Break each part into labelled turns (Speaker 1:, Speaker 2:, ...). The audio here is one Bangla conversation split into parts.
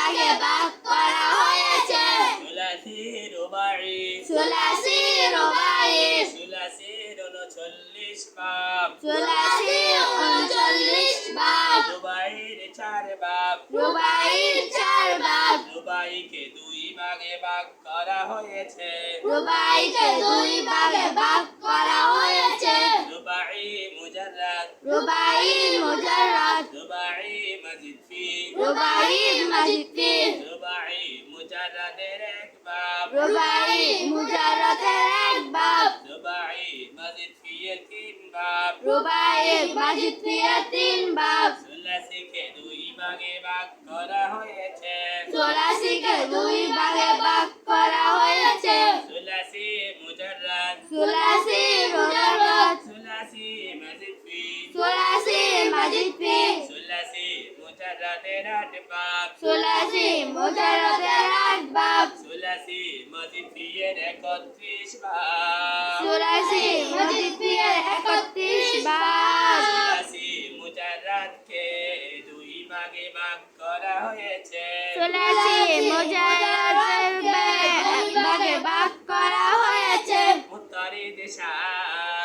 Speaker 1: ভাগে ভাগ করা হয়েছে
Speaker 2: সুলাসি রুবাই
Speaker 1: সুলাসি রুবাই
Speaker 2: সুলাসির 39 বাব
Speaker 1: সুলাসি 39 বাব
Speaker 2: রুবাইয়ের 4 বাব
Speaker 1: রুবাইয়ের 4 বাব
Speaker 2: রুবাইকে 2 ভাগে ভাগ করা হয়েছে
Speaker 1: রুবাইকে 2 ভাগে ভাগ করা হয়েছে
Speaker 2: রুবাই মুজাররাদ
Speaker 1: রুবাই মুজাররাদ
Speaker 2: রুবাই মাজিদ ফি
Speaker 1: রুবাই মাজিদ ফি
Speaker 2: রুবাই মুজাররাদের 1 বাব
Speaker 1: রুবাই মুজাররাদের 1 বাব
Speaker 2: রুবাই মাজিদ ফি 3 বাব
Speaker 1: রুবাই মাজিদ ফি 3 বাব
Speaker 2: সুলাসিকে 2 ভাগে ভাগ করা হয়েছে
Speaker 1: সুলাসিকে 2 ভাগে ভাগ করা হয়েছে
Speaker 2: সুলাসি মুজাররাদ
Speaker 1: সুলাসি মুজাররাদ
Speaker 2: সুলাসি মাজিদ ফি
Speaker 1: সুলাসি মাজিদ ফি
Speaker 2: সুলাসি মুজাররাদের 8 বাব
Speaker 1: সুলাসি মুজাররাদের 8 বাব
Speaker 2: সুলাসি মাজিদ ফি 31 বাব
Speaker 1: সুলাসি মাজিদ ফি 31 বাব
Speaker 2: সুলাসি মুজাররাদকে 2 ভাগে ভাগ করা হয়েছে
Speaker 1: সুলাসি মুজাররাদের ভাগে ভাগ করা হয়েছে
Speaker 2: মুত্তারিদ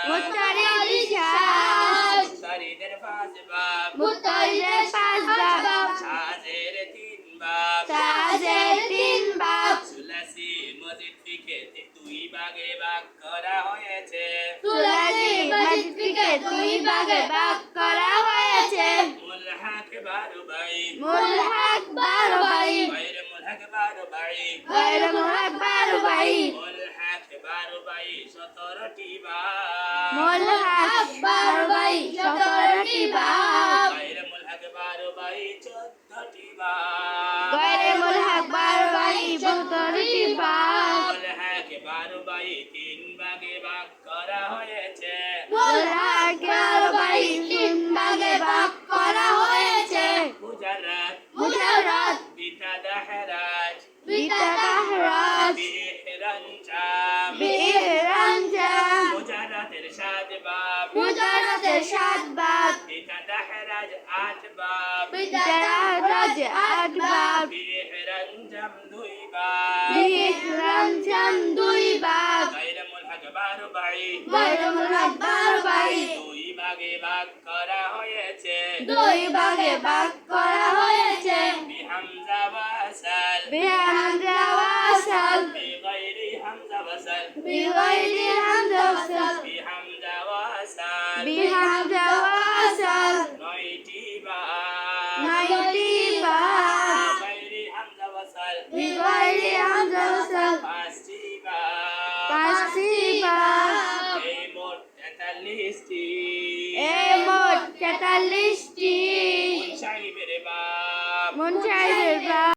Speaker 1: মুত্তারিদ শাদ
Speaker 2: মুত্তারিদের 5 বাব
Speaker 1: মুত্তারিদের 5 বাব
Speaker 2: শাজের 3 বাব
Speaker 1: শাজের 3 বাব
Speaker 2: সুলাসি মাজিদ ফিকে 2 ভাগে ভাগ করা হয়েছে
Speaker 1: সুলাসি মাজিদ ফিকে 2 ভাগে ভাগ করা হয়েছে
Speaker 2: মুলহাক 12 বাই
Speaker 1: মুলহাক 12 বাই
Speaker 2: গায়র মুলহাক 12 বাই
Speaker 1: গায়র মুলহাক 12 বাই
Speaker 2: মুলহাক 12 বাই 17টি বাব
Speaker 1: মুলহাক 12 বাই 17টি বাব
Speaker 2: গায়র মুলহাক 12 বাই 14টি বাব
Speaker 1: গায়র মুলহাক 12 বাই 17টি বাব
Speaker 2: মুলহাক 12 বাই 3 ভাগে ভাগ করা হয়েছে
Speaker 1: মুলহাক 12 বাই 3 ভাগে ভাগ করা হয়েছে
Speaker 2: মুজাররাদ
Speaker 1: মুজাররাদ
Speaker 2: বিতা দাহরাজ
Speaker 1: বিতা দাহরাজ
Speaker 2: বিহরানজাম
Speaker 1: বিহরানজাম
Speaker 2: মুজাররাদের 7 বাব
Speaker 1: মুজাররাদের 7 বাব
Speaker 2: বিতা দাহরাজ 8 বাব
Speaker 1: বিতা দাহরাজ 8 বাব
Speaker 2: বিহরানজাম 2 বাব
Speaker 1: বিহরানজাম 2 বাব
Speaker 2: গায়র মুলহাক 12 বাই
Speaker 1: গায়র মুলহাক 12 বাই
Speaker 2: 2 ভাগে ভাগ করা হয়েছে
Speaker 1: 2 ভাগে ভাগ করা হয়েছে
Speaker 2: বিহামজা ওয়াসাল
Speaker 1: বিহামজা ওয়াসাল
Speaker 2: বিগাইরি হামজা ওয়াসাল
Speaker 1: বিগাইরি হামজা ওয়াসাল
Speaker 2: বিহামজা ওয়াসাল
Speaker 1: বিহামজা ওয়াসাল
Speaker 2: 9টি বাব
Speaker 1: 9টি বাব
Speaker 2: বিগাইরি হামজা ওয়াসাল
Speaker 1: বিগাইরি হামজা ওয়াসাল
Speaker 2: 5টি বাব
Speaker 1: 5টি বাব
Speaker 2: এই মোট 43টি
Speaker 1: এই মোট 43টি